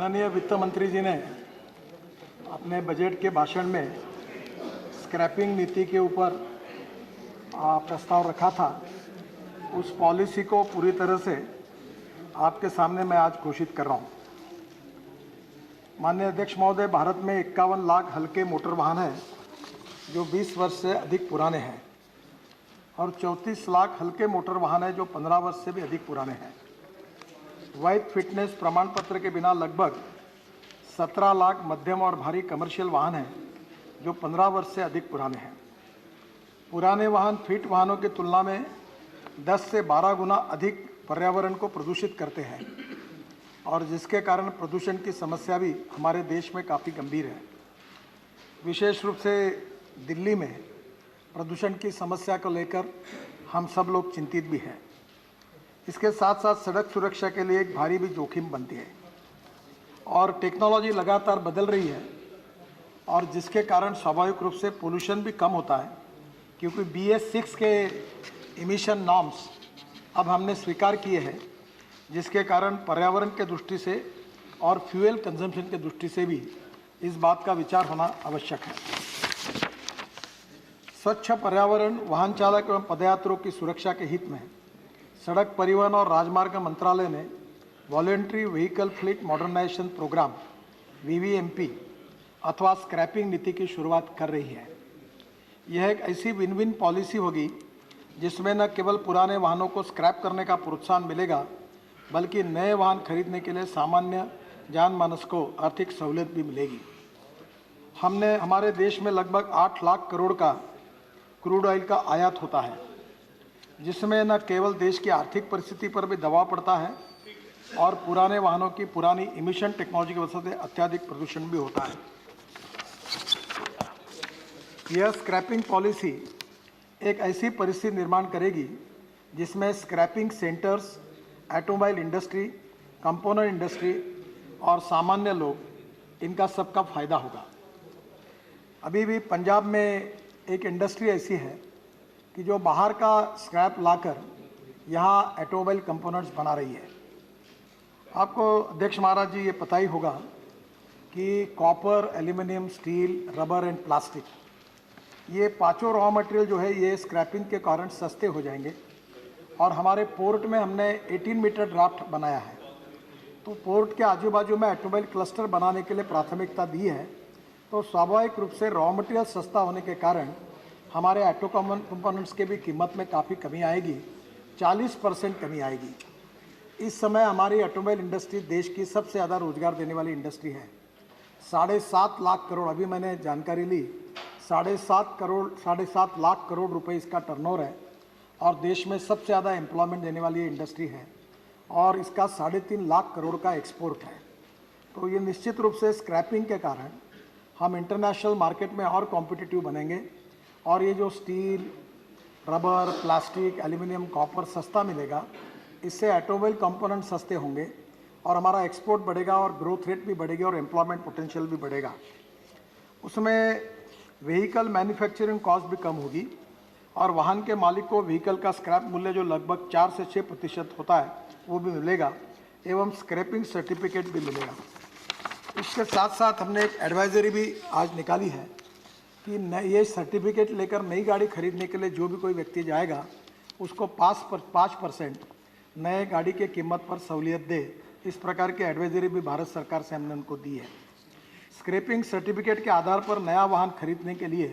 माननीय वित्त मंत्री जी ने अपने बजट के भाषण में स्क्रैपिंग नीति के ऊपर प्रस्ताव रखा था। उस पॉलिसी को पूरी तरह से आपके सामने मैं आज घोषित कर रहा हूं। माननीय अध्यक्ष महोदय, भारत में 51 लाख हल्के मोटर वाहन हैं जो 20 वर्ष से अधिक पुराने हैं और 34 लाख हल्के मोटर वाहन हैं जो 15 वर्ष से भी अधिक पुराने हैं। वैध फिटनेस प्रमाण पत्र के बिना लगभग 17 लाख मध्यम और भारी कमर्शियल वाहन हैं जो 15 वर्ष से अधिक पुराने हैं। पुराने वाहन फिट वाहनों की तुलना में 10 से 12 गुना अधिक पर्यावरण को प्रदूषित करते हैं और जिसके कारण प्रदूषण की समस्या भी हमारे देश में काफ़ी गंभीर है। विशेष रूप से दिल्ली में प्रदूषण की समस्या को लेकर हम सब लोग चिंतित भी हैं। इसके साथ साथ सड़क सुरक्षा के लिए एक भारी भी जोखिम बनती है और टेक्नोलॉजी लगातार बदल रही है और जिसके कारण स्वाभाविक रूप से पोल्यूशन भी कम होता है, क्योंकि BS6 के इमिशन नॉर्म्स अब हमने स्वीकार किए हैं, जिसके कारण पर्यावरण के दृष्टि से और फ्यूल कंजम्पशन के दृष्टि से भी इस बात का विचार होना आवश्यक है। स्वच्छ पर्यावरण, वाहन चालक एवं पदयात्रियों की सुरक्षा के हित में सड़क परिवहन और राजमार्ग मंत्रालय ने voluntary vehicle fleet modernisation programme VVMP अथवा स्क्रैपिंग नीति की शुरुआत कर रही है। यह एक ऐसी विन विन पॉलिसी होगी जिसमें न केवल पुराने वाहनों को स्क्रैप करने का प्रोत्साहन मिलेगा, बल्कि नए वाहन खरीदने के लिए सामान्य जनमानस को आर्थिक सहूलियत भी मिलेगी। हमारे देश में लगभग 8 लाख करोड़ का क्रूड ऑयल का आयात होता है, जिसमें न केवल देश की आर्थिक परिस्थिति पर भी दबाव पड़ता है और पुराने वाहनों की पुरानी इमिशन टेक्नोलॉजी की वजह से अत्यधिक प्रदूषण भी होता है। यह स्क्रैपिंग पॉलिसी एक ऐसी परिस्थिति निर्माण करेगी जिसमें scrapping centres, automobile industry, component industry और सामान्य लोग, इनका सबका फायदा होगा। अभी भी पंजाब में एक इंडस्ट्री ऐसी है कि जो बाहर का स्क्रैप लाकर यहाँ ऑटोमोबाइल कंपोनेंट्स बना रही है। आपको अध्यक्ष महाराज जी ये पता ही होगा कि copper, aluminium, steel, rubber and plastic, ये पांचों रॉ मटेरियल जो है ये स्क्रैपिंग के कारण सस्ते हो जाएंगे। और हमारे पोर्ट में हमने 18 मीटर ड्राफ्ट बनाया है, तो पोर्ट के आजू बाजू में ऑटोमोबाइल क्लस्टर बनाने के लिए प्राथमिकता दी है। तो स्वाभाविक रूप से रॉ मटेरियल सस्ता होने के कारण हमारे ऑटो कंपोनेंट्स के भी कीमत में काफ़ी कमी आएगी, 40% कमी आएगी। इस समय हमारी ऑटोमोबाइल इंडस्ट्री देश की सबसे ज़्यादा रोजगार देने वाली इंडस्ट्री है। 7.5 लाख करोड़, अभी मैंने जानकारी ली, 7.5 लाख करोड़ रुपए इसका टर्नओवर है और देश में सबसे ज़्यादा एम्प्लॉयमेंट देने वाली इंडस्ट्री है और इसका 3.5 लाख करोड़ का एक्सपोर्ट है। तो ये निश्चित रूप से स्क्रैपिंग के कारण हम इंटरनेशनल मार्केट में और कॉम्पिटिटिव बनेंगे और ये जो steel, rubber, plastic, aluminium, copper सस्ता मिलेगा, इससे ऑटोमोबाइल कंपोनेंट सस्ते होंगे और हमारा एक्सपोर्ट बढ़ेगा और ग्रोथ रेट भी बढ़ेगी और एम्प्लॉयमेंट पोटेंशियल भी बढ़ेगा। उसमें व्हीकल मैन्युफैक्चरिंग कॉस्ट भी कम होगी और वाहन के मालिक को व्हीकल का स्क्रैप मूल्य जो लगभग 4 से 6% होता है वो भी मिलेगा एवं स्क्रैपिंग सर्टिफिकेट भी मिलेगा। इसके साथ साथ हमने एक एडवाइजरी भी आज निकाली है कि ये सर्टिफिकेट लेकर नई गाड़ी खरीदने के लिए जो भी कोई व्यक्ति जाएगा उसको 5% नए गाड़ी के कीमत पर सहूलियत दे। इस प्रकार की एडवाइजरी भी भारत सरकार से हमने उनको दी है। स्क्रैपिंग सर्टिफिकेट के आधार पर नया वाहन खरीदने के लिए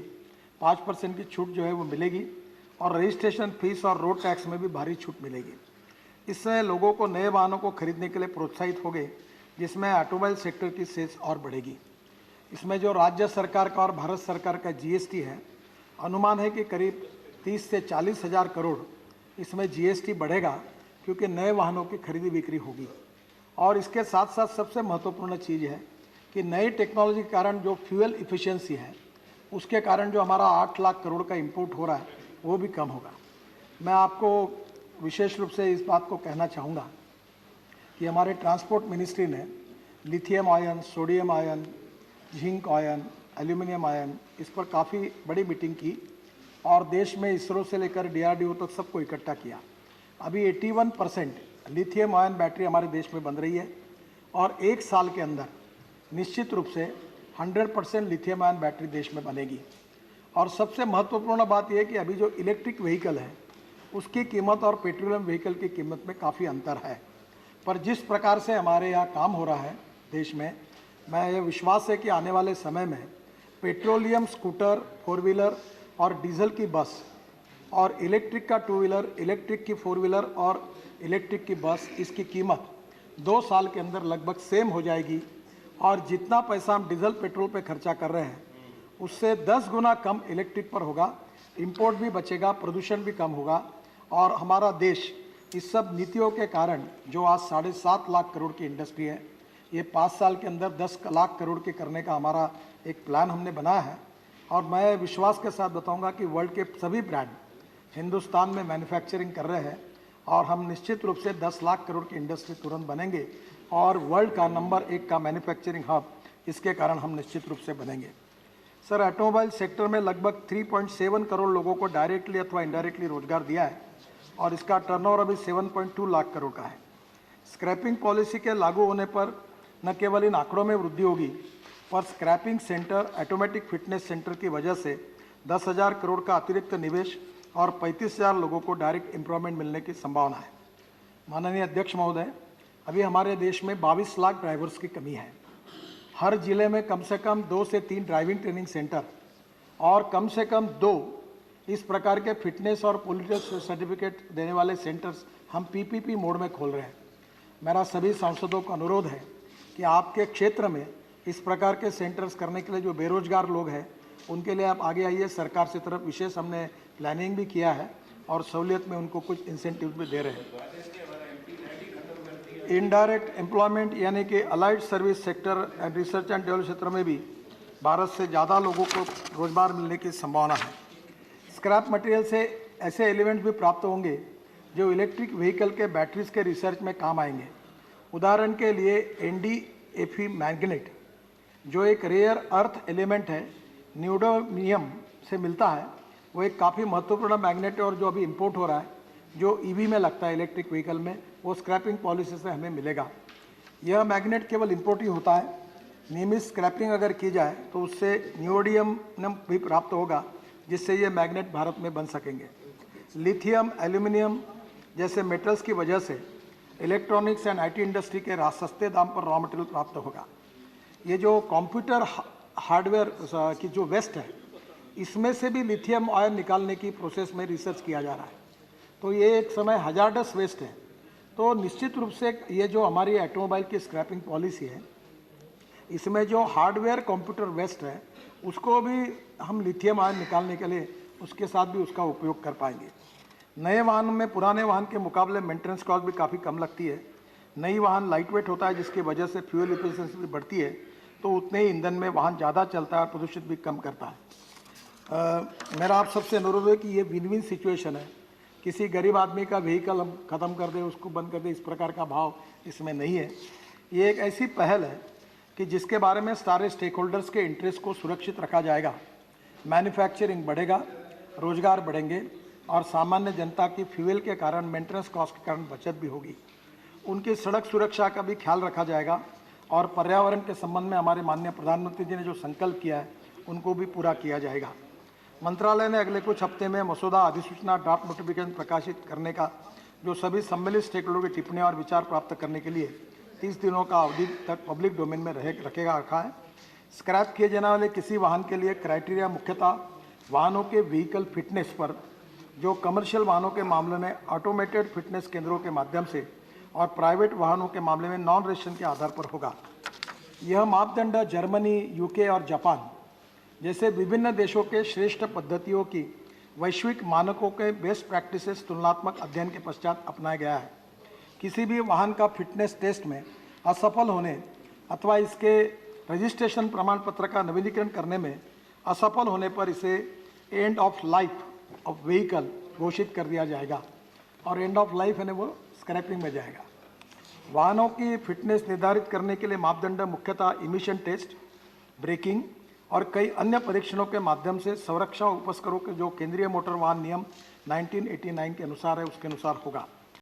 5% की छूट जो है वो मिलेगी और रजिस्ट्रेशन फीस और रोड टैक्स में भी भारी छूट मिलेगी। इससे लोगों को नए वाहनों को खरीदने के लिए प्रोत्साहित होंगे, जिसमें ऑटोमोबाइल सेक्टर की सेल्स और बढ़ेगी। इसमें जो राज्य सरकार का और भारत सरकार का GST है, अनुमान है कि करीब 30 से 40 हज़ार करोड़ इसमें GST बढ़ेगा, क्योंकि नए वाहनों की खरीदी बिक्री होगी। और इसके साथ साथ सबसे महत्वपूर्ण चीज़ है कि नई टेक्नोलॉजी के कारण जो फ्यूल इफ़िशियंसी है, उसके कारण जो हमारा 8 लाख करोड़ का इंपोर्ट हो रहा है वो भी कम होगा। मैं आपको विशेष रूप से इस बात को कहना चाहूँगा कि हमारे ट्रांसपोर्ट मिनिस्ट्री ने lithium ion, sodium ion, zinc ion, aluminium ion, इस पर काफ़ी बड़ी मीटिंग की और देश में इसरो से लेकर DRDO तक सबको इकट्ठा किया। अभी 81% लिथियम आयन बैटरी हमारे देश में बन रही है और 1 साल के अंदर निश्चित रूप से 100% लिथियम आयन बैटरी देश में बनेगी। और सबसे महत्वपूर्ण बात यह कि अभी जो इलेक्ट्रिक व्हीकल है उसकी कीमत और पेट्रोलियम व्हीकल की कीमत में काफ़ी अंतर है, पर जिस प्रकार से हमारे यहाँ काम हो रहा है देश में, मैं ये विश्वास है कि आने वाले समय में पेट्रोलियम स्कूटर, 4 व्हीलर और डीजल की बस और इलेक्ट्रिक का 2 व्हीलर, इलेक्ट्रिक की 4 व्हीलर और इलेक्ट्रिक की बस, इसकी कीमत 2 साल के अंदर लगभग सेम हो जाएगी। और जितना पैसा हम डीजल पेट्रोल पे खर्चा कर रहे हैं उससे 10 गुना कम इलेक्ट्रिक पर होगा। इंपोर्ट भी बचेगा, प्रदूषण भी कम होगा। और हमारा देश इस सब नीतियों के कारण, जो आज 7.5 लाख करोड़ की इंडस्ट्री है, ये 5 साल के अंदर 10 लाख करोड़ के करने का हमारा एक प्लान हमने बनाया है। और मैं विश्वास के साथ बताऊंगा कि वर्ल्ड के सभी ब्रांड हिंदुस्तान में मैन्युफैक्चरिंग कर रहे हैं और हम निश्चित रूप से 10 लाख करोड़ की इंडस्ट्री तुरंत बनेंगे और वर्ल्ड का नंबर 1 का मैन्युफैक्चरिंग हब इसके कारण हम निश्चित रूप से बनेंगे। सर, ऑटोमोबाइल सेक्टर में लगभग 3.7 करोड़ लोगों को डायरेक्टली अथवा इनडायरेक्टली रोजगार दिया है और इसका टर्नओवर अभी 7.2 लाख करोड़ का है। स्क्रैपिंग पॉलिसी के लागू होने पर न केवल इन आंकड़ों में वृद्धि होगी, पर scrapping centre, automatic fitness centre की वजह से 10,000 करोड़ का अतिरिक्त निवेश और 35,000 लोगों को डायरेक्ट एम्प्लॉयमेंट मिलने की संभावना है। माननीय अध्यक्ष महोदय, अभी हमारे देश में 22 लाख ड्राइवर्स की कमी है। हर जिले में कम से कम 2 से 3 ड्राइविंग ट्रेनिंग सेंटर और कम से कम 2 इस प्रकार के फिटनेस और पॉलिटिकल सर्टिफिकेट देने वाले सेंटर्स हम पीपीपी मोड में खोल रहे हैं। मेरा सभी सांसदों को अनुरोध है कि आपके क्षेत्र में इस प्रकार के सेंटर्स करने के लिए जो बेरोजगार लोग हैं उनके लिए आप आगे आइए। सरकार से तरफ विशेष हमने प्लानिंग भी किया है और सहूलियत में उनको कुछ इंसेंटिव भी दे रहे हैं। इनडायरेक्ट एम्प्लॉयमेंट यानी कि allied service sector and research and development क्षेत्र में भी भारत से ज़्यादा लोगों को रोजगार मिलने की संभावना है। स्क्रैप मटेरियल से ऐसे एलिमेंट्स भी प्राप्त होंगे जो इलेक्ट्रिक व्हीकल के बैटरीज के रिसर्च में काम आएंगे। उदाहरण के लिए NdFe मैग्नेट, जो एक रेयर अर्थ एलिमेंट है, न्यूडोनियम से मिलता है, वो एक काफ़ी महत्वपूर्ण मैग्नेट है और जो अभी इंपोर्ट हो रहा है, जो EV में लगता है इलेक्ट्रिक व्हीकल में, वो स्क्रैपिंग पॉलिसी से हमें मिलेगा। यह मैग्नेट केवल इंपोर्ट ही होता है। नियमित स्क्रैपिंग अगर की जाए तो उससे न्यूडोनियम भी प्राप्त होगा, जिससे ये मैग्नेट भारत में बन सकेंगे। लिथियम, एल्यूमिनियम जैसे मेटल्स की वजह से इलेक्ट्रॉनिक्स एंड IT इंडस्ट्री के सस्ते दाम पर रॉ मटेरियल प्राप्त होगा। ये जो कंप्यूटर हार्डवेयर की जो वेस्ट है, इसमें से भी लिथियम आयन निकालने की प्रोसेस में रिसर्च किया जा रहा है। तो ये एक समय हजार्डस वेस्ट है। तो निश्चित रूप से ये जो हमारी ऑटोमोबाइल की स्क्रैपिंग पॉलिसी है, इसमें जो हार्डवेयर कंप्यूटर वेस्ट है उसको भी हम लिथियम आयन निकालने के लिए उसके साथ भी उसका उपयोग कर पाएंगे। नए वाहन में पुराने वाहन के मुकाबले मेंटेनेंस कॉस्ट भी काफ़ी कम लगती है। नई वाहन लाइट वेट होता है, जिसकी वजह से फ्यूल एफिशिएंसी भी बढ़ती है, तो उतने ही ईंधन में वाहन ज़्यादा चलता है और प्रदूषित भी कम करता है। मेरा आप सबसे अनुरोध है कि ये विन विन सिचुएशन है। किसी गरीब आदमी का व्हीकल हम ख़त्म कर दें, उसको बंद कर दें, इस प्रकार का भाव इसमें नहीं है। ये एक ऐसी पहल है कि जिसके बारे में सारे स्टेक होल्डर्स के इंटरेस्ट को सुरक्षित रखा जाएगा। मैन्युफैक्चरिंग बढ़ेगा, रोजगार बढ़ेंगे और सामान्य जनता की फ्यूल के कारण, मेंटेनेंस कॉस्ट के कारण बचत भी होगी। उनकी सड़क सुरक्षा का भी ख्याल रखा जाएगा और पर्यावरण के संबंध में हमारे माननीय प्रधानमंत्री जी ने जो संकल्प किया है उनको भी पूरा किया जाएगा। मंत्रालय ने अगले कुछ हफ्ते में मसौदा अधिसूचना ड्राफ्ट नोटिफिकेशन प्रकाशित करने का, जो सभी सम्मिलित स्टेक होल्डर की टिप्पणियाँ और विचार प्राप्त करने के लिए 30 दिनों का अवधि तक पब्लिक डोमेन में रखा है। स्क्रैप किए जाने वाले किसी वाहन के लिए क्राइटेरिया मुख्यतः वाहनों के व्हीकल फिटनेस पर, जो कमर्शियल वाहनों के मामले में ऑटोमेटेड फिटनेस केंद्रों के माध्यम से और प्राइवेट वाहनों के मामले में नॉन रजिस्ट्रेशन के आधार पर होगा। यह मापदंड जर्मनी, UK और जापान जैसे विभिन्न देशों के श्रेष्ठ पद्धतियों की वैश्विक मानकों के बेस्ट प्रैक्टिसेस तुलनात्मक अध्ययन के पश्चात अपनाया गया है। किसी भी वाहन का फिटनेस टेस्ट में असफल होने अथवा इसके रजिस्ट्रेशन प्रमाण पत्र का नवीनीकरण करने में असफल होने पर इसे end of life of vehicle घोषित कर दिया जाएगा और एंड ऑफ लाइफ है वो स्क्रैपिंग में जाएगा। वाहनों की फिटनेस निर्धारित करने के लिए मापदंड मुख्यतः इमिशन टेस्ट, ब्रेकिंग और कई अन्य परीक्षणों के माध्यम से संरक्षा उपस्करों के जो केंद्रीय मोटर वाहन नियम 1989 के अनुसार है उसके अनुसार होगा।